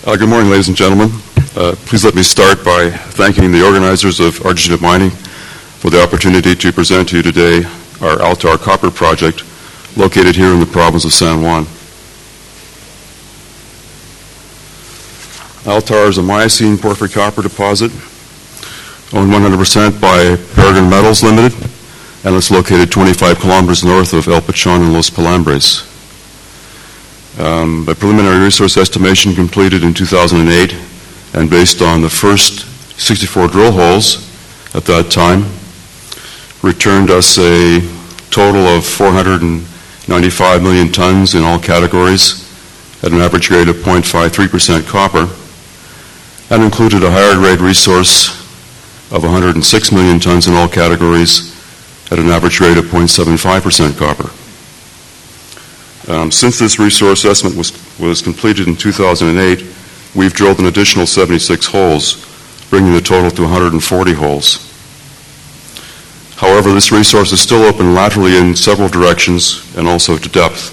Good morning, ladies and gentlemen. Please let me start by thanking the organizers of Argentina Mining for the opportunity to present to you today our Altar Copper Project located here in the province of San Juan. Altar is a Miocene porphyry copper deposit owned 100% by Peregrine Metals Limited, and it's located 25 kilometers north of El Pachon and Los Pelambres. A preliminary resource estimation completed in 2008 and based on the first 64 drill holes at that time returned us a total of 495 million tons in all categories at an average grade of 0.53% copper, and included a higher grade resource of 106 million tons in all categories at an average grade of 0.75% copper. Since this resource estimate was completed in 2008, we've drilled an additional 76 holes, bringing the total to 140 holes. However, this resource is still open laterally in several directions and also to depth.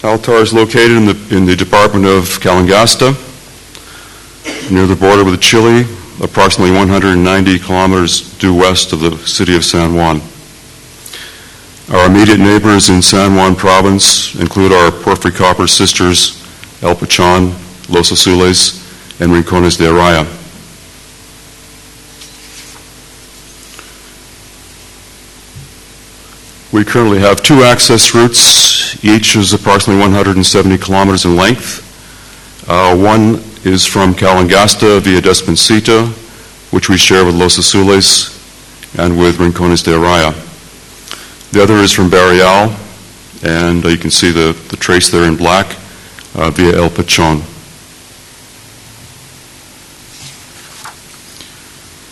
Altar is located in the department of Calangasta, near the border with Chile, approximately 190 kilometers due west of the city of San Juan. Our immediate neighbors in San Juan province include our porphyry copper sisters, El Pachon, Los Azules, and Rincones de Araya. We currently have two access routes. Each is approximately 170 kilometers in length. One is from Calangasta via Despencita, which we share with Los Azules and with Rincones de Araya. The other is from Barrial, and you can see the trace there in black, via El Pachon.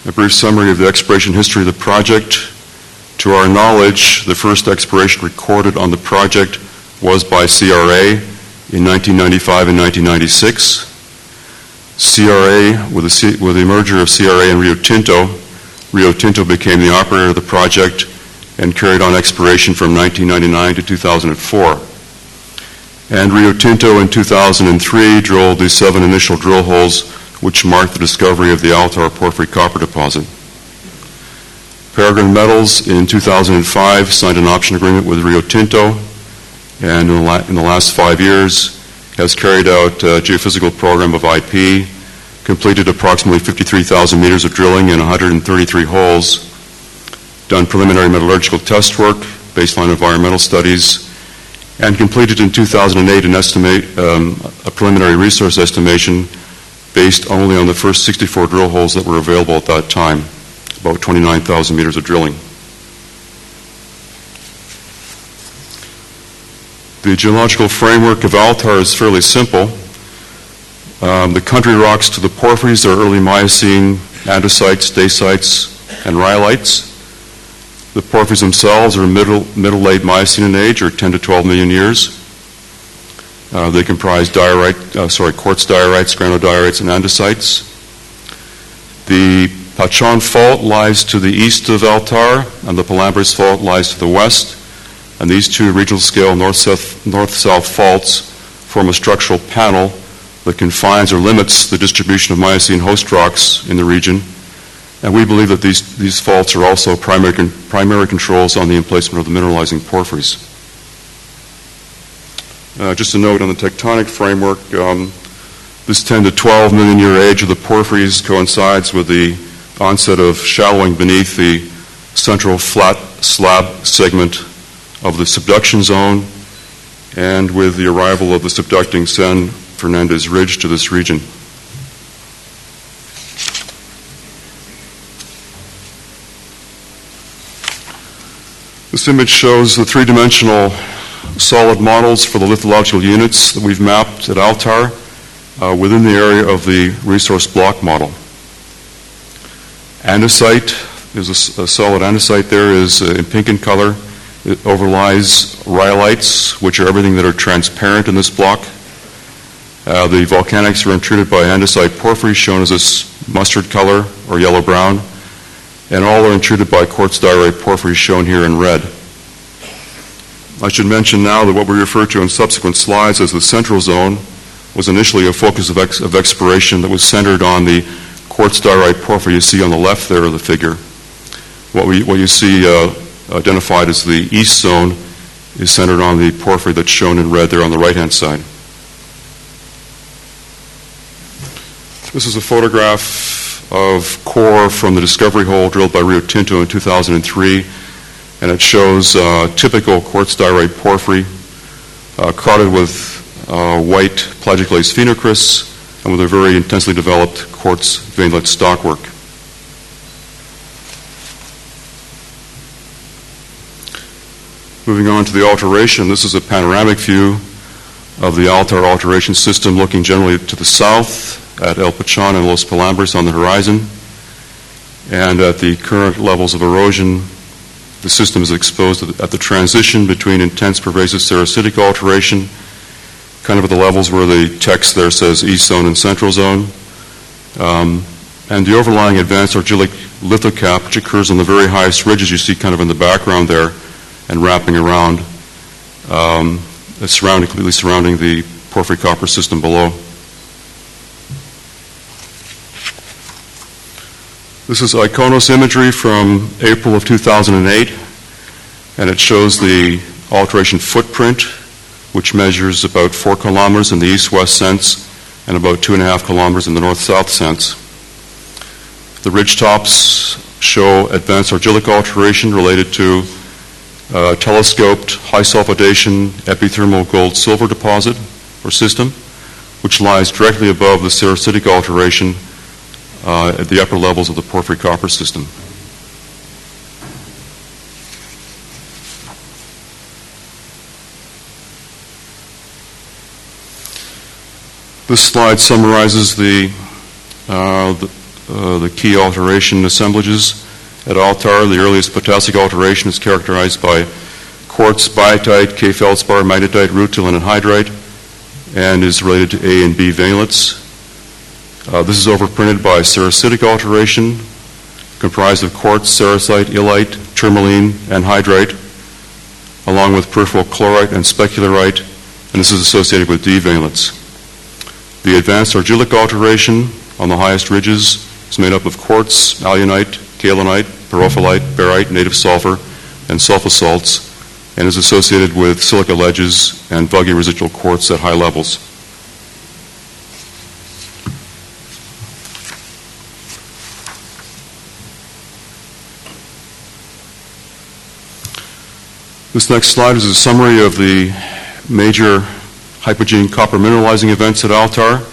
A brief summary of the exploration history of the project. To our knowledge, the first exploration recorded on the project was by CRA in 1995 and 1996. CRA, with the merger of CRA and Rio Tinto became the operator of the project and carried on exploration from 1999 to 2004. And Rio Tinto in 2003 drilled the 7 initial drill holes which marked the discovery of the Altar porphyry copper deposit. Peregrine Metals in 2005 signed an option agreement with Rio Tinto, and in the last 5 years has carried out a geophysical program of IP, completed approximately 53,000 meters of drilling in 133 holes, done preliminary metallurgical test work, baseline environmental studies, and completed in 2008 a preliminary resource estimation based only on the first 64 drill holes that were available at that time, about 29,000 meters of drilling. The geological framework of Altar is fairly simple. The country rocks to the porphyries are early Miocene andesites, dacites, and rhyolites. The porphyries themselves are middle-late Miocene in age, or 10 to 12 million years. They comprise quartz diorites, granodiorites, and andesites. The Pachon Fault lies to the east of Altar, and the Pelambres Fault lies to the west. And these two regional scale north-south faults form a structural panel that confines or limits the distribution of Miocene host rocks in the region. And we believe that these faults are also primary controls on the emplacement of the mineralizing porphyries. Just a note on the tectonic framework, this 10 to 12 million year age of the porphyries coincides with the onset of shallowing beneath the central flat slab segment of the subduction zone, and with the arrival of the subducting San Fernandez Ridge to this region. This image shows the three-dimensional solid models for the lithological units that we've mapped at Altar within the area of the resource block model. Andesite, there's a solid andesite there, is in pink in color. It overlies rhyolites, which are everything that are transparent in this block. The volcanics are intruded by andesite porphyry, shown as this mustard color or yellow-brown, and all are intruded by quartz diorite porphyry, shown here in red. I should mention now that what we refer to in subsequent slides as the central zone was initially a focus of exploration that was centered on the quartz diorite porphyry you see on the left there of the figure. What you see identified as the east zone is centered on the porphyry that's shown in red there on the right-hand side. This is a photograph of core from the discovery hole drilled by Rio Tinto in 2003, and it shows typical quartz diorite porphyry crowded with white plagioclase phenocrysts and with a very intensely developed quartz veinlet stockwork. Moving on to the alteration, this is a panoramic view of the altar alteration system looking generally to the south at El Pachon and Los Palambres on the horizon. And at the current levels of erosion, the system is exposed at the transition between intense pervasive sericitic alteration, kind of at the levels where the text there says east zone and central zone, and the overlying advanced argillic lithocap, which occurs on the very highest ridges you see kind of in the background there and wrapping around, completely surrounding the porphyry copper system below. This is Iconos imagery from April of 2008, and it shows the alteration footprint, which measures about 4 kilometers in the east-west sense and about 2.5 kilometers in the north-south sense. The ridge tops show advanced argillic alteration related to telescoped high sulfidation epithermal gold-silver deposit or system, which lies directly above the sericitic alteration at the upper levels of the porphyry copper system. This slide summarizes the key alteration assemblages at Altar. The earliest potassic alteration is characterized by quartz, biotite, K-feldspar, magnetite, rutile, and anhydrite, and is related to A and B veinlets. This is overprinted by sericitic alteration, comprised of quartz, sericite, illite, tourmaline, and hydrite, along with peripheral chlorite and specularite, and this is associated with D veinlets. The advanced argillic alteration on the highest ridges is made up of quartz, alunite, kaolinite, pyrophyllite, barite, native sulfur, and sulfur salts, and is associated with silica ledges and vuggy residual quartz at high levels. This next slide is a summary of the major hypogene copper mineralizing events at Altar,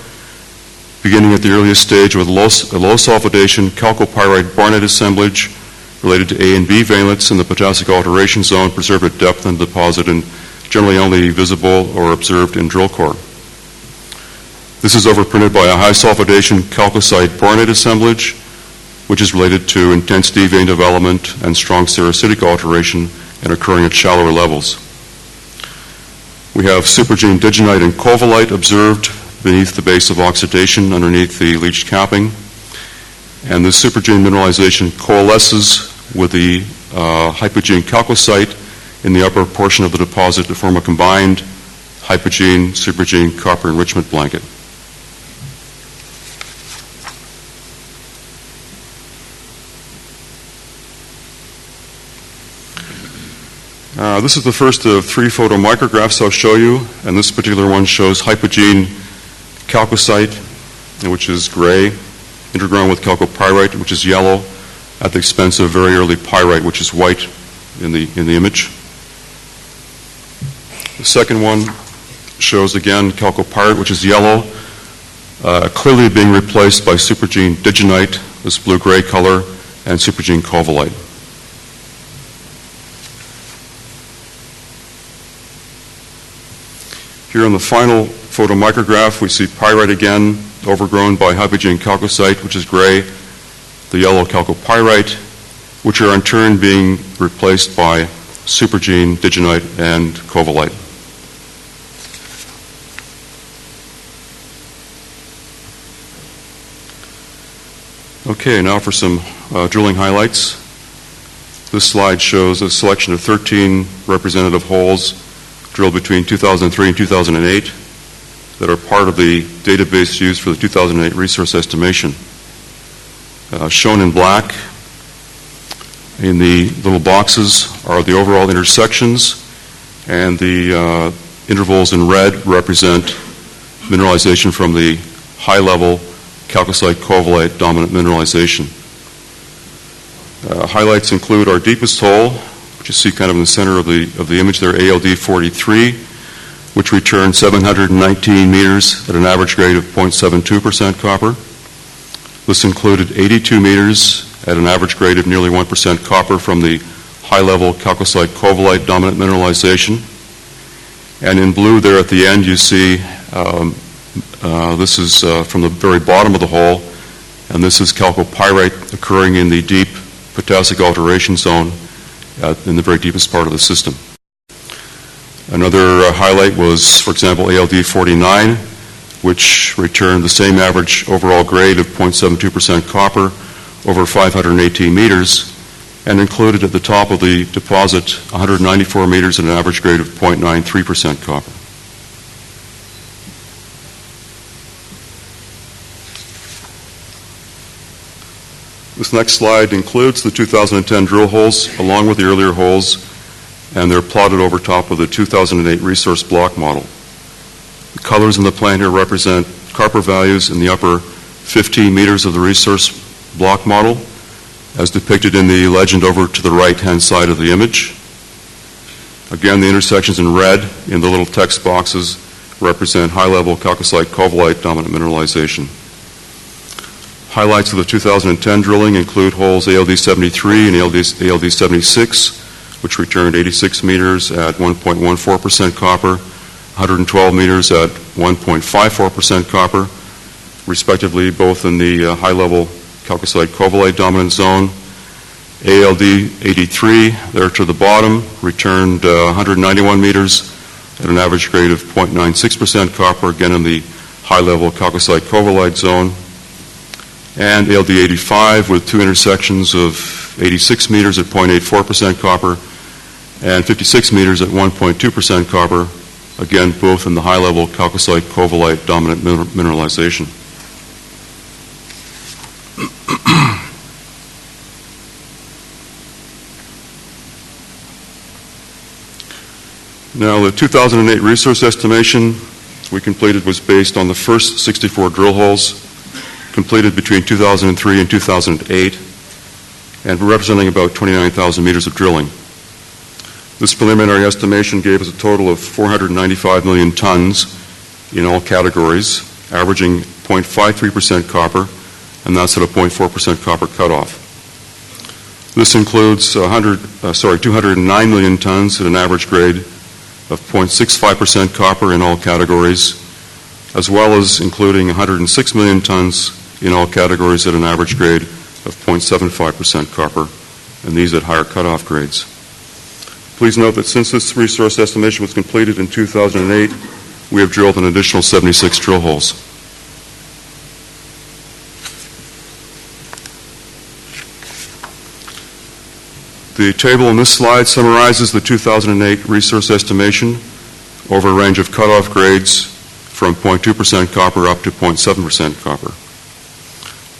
beginning at the earliest stage with a low sulfidation chalcopyrite barnate assemblage related to A and B veinlets in the potassic alteration zone, preserved at depth in the deposit and generally only visible or observed in drill core. This is overprinted by a high sulfidation chalcocite barnate assemblage, which is related to intense D vein development and strong sericitic alteration and occurring at shallower levels. We have supergene digenite and covalite observed beneath the base of oxidation underneath the leached capping. And this supergene mineralization coalesces with the hypogene chalcocite in the upper portion of the deposit to form a combined hypogene-supergene copper enrichment blanket. This is the first of 3 photomicrographs I'll show you, and this particular one shows hypogene chalcocite, which is gray, intergrown with chalcopyrite, which is yellow, at the expense of very early pyrite, which is white in the image. The second one shows again chalcopyrite, which is yellow, clearly being replaced by supergene digenite, this blue-gray color, and supergene covalite. Here on the final photomicrograph, we see pyrite again, overgrown by hypogene chalcocite, which is gray, the yellow chalcopyrite, which are in turn being replaced by supergene digenite and covalite. Okay, now for some drilling highlights. This slide shows a selection of 13 representative holes drilled between 2003 and 2008 that are part of the database used for the 2008 resource estimation. Shown in black in the little boxes are the overall intersections, and the intervals in red represent mineralization from the high-level chalcocite-covalite dominant mineralization. Highlights include our deepest hole, which you see kind of in the center of the image there, ALD 43, which returned 719 meters at an average grade of 0.72% copper. This included 82 meters at an average grade of nearly 1% copper from the high-level chalcocite-covalite dominant mineralization. And in blue there at the end you see this is from the very bottom of the hole, and this is chalcopyrite occurring in the deep potassic alteration zone in the very deepest part of the system. Another highlight was, for example, ALD 49, which returned the same average overall grade of 0.72% copper over 518 meters, and included at the top of the deposit 194 meters at an average grade of 0.93% copper. This next slide includes the 2010 drill holes along with the earlier holes, and they're plotted over top of the 2008 resource block model. The colors in the plan here represent copper values in the upper 15 meters of the resource block model, as depicted in the legend over to the right-hand side of the image. Again, the intersections in red in the little text boxes represent high-level chalcocite-covalite dominant mineralization. Highlights of the 2010 drilling include holes ALD 73 and ALD 76, which returned 86 meters at 1.14% copper, 112 meters at 1.54% copper, respectively, both in the high-level chalcocite-covalite dominant zone. ALD 83, there to the bottom, returned 191 meters at an average grade of 0.96% copper, again in the high-level chalcocite-covalite zone. And ALD 85 with two intersections of 86 meters at 0.84% copper and 56 meters at 1.2% copper, again both in the high-level chalcocite-covalite dominant mineralization. Now, the 2008 resource estimation we completed was based on the first 64 drill holes completed between 2003 and 2008, and representing about 29,000 meters of drilling. This preliminary estimation gave us a total of 495 million tons in all categories, averaging 0.53% copper, and that's at a 0.4% copper cutoff. This includes 209 million tons at an average grade of 0.65% copper in all categories, as well as including 106 million tons in all categories at an average grade of 0.75% copper, and these at higher cutoff grades. Please note that since this resource estimation was completed in 2008, we have drilled an additional 76 drill holes. The table on this slide summarizes the 2008 resource estimation over a range of cutoff grades from 0.2% copper up to 0.7% copper.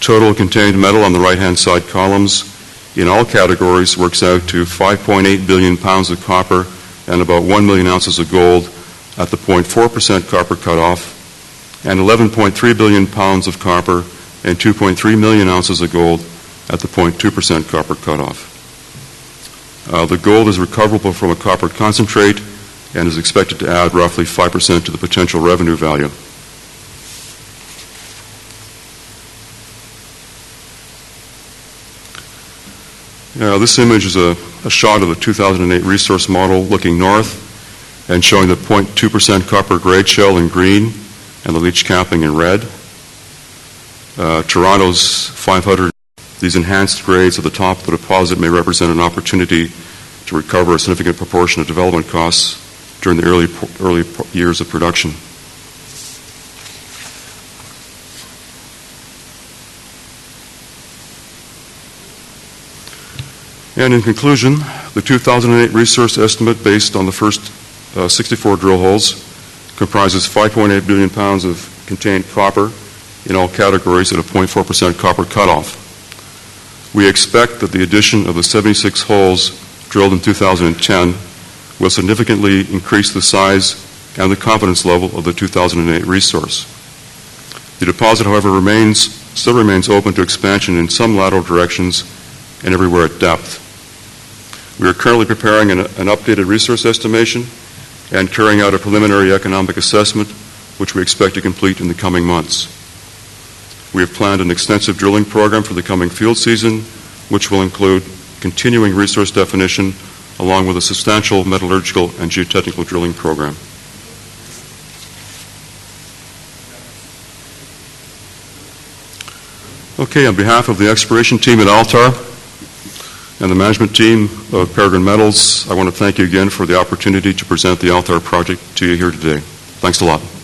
Total contained metal on the right-hand side columns in all categories works out to 5.8 billion pounds of copper and about 1 million ounces of gold at the 0.4% copper cutoff, and 11.3 billion pounds of copper and 2.3 million ounces of gold at the 0.2% copper cutoff. The gold is recoverable from a copper concentrate and is expected to add roughly 5% to the potential revenue value. This image is a shot of the 2008 resource model looking north and showing the 0.2% copper grade shell in green and the leach capping in red. Toronto's 500, these enhanced grades at the top of the deposit may represent an opportunity to recover a significant proportion of development costs during the early years of production. And in conclusion, the 2008 resource estimate based on the first 64 drill holes comprises 5.8 billion pounds of contained copper in all categories at a 0.4% copper cutoff. We expect that the addition of the 76 holes drilled in 2010 will significantly increase the size and the confidence level of the 2008 resource. The deposit, however, still remains open to expansion in some lateral directions and everywhere at depth. We are currently preparing an updated resource estimation and carrying out a preliminary economic assessment, which we expect to complete in the coming months. We have planned an extensive drilling program for the coming field season, which will include continuing resource definition along with a substantial metallurgical and geotechnical drilling program. Okay, on behalf of the exploration team at Altar and the management team of Peregrine Metals, I want to thank you again for the opportunity to present the Altar project to you here today. Thanks a lot.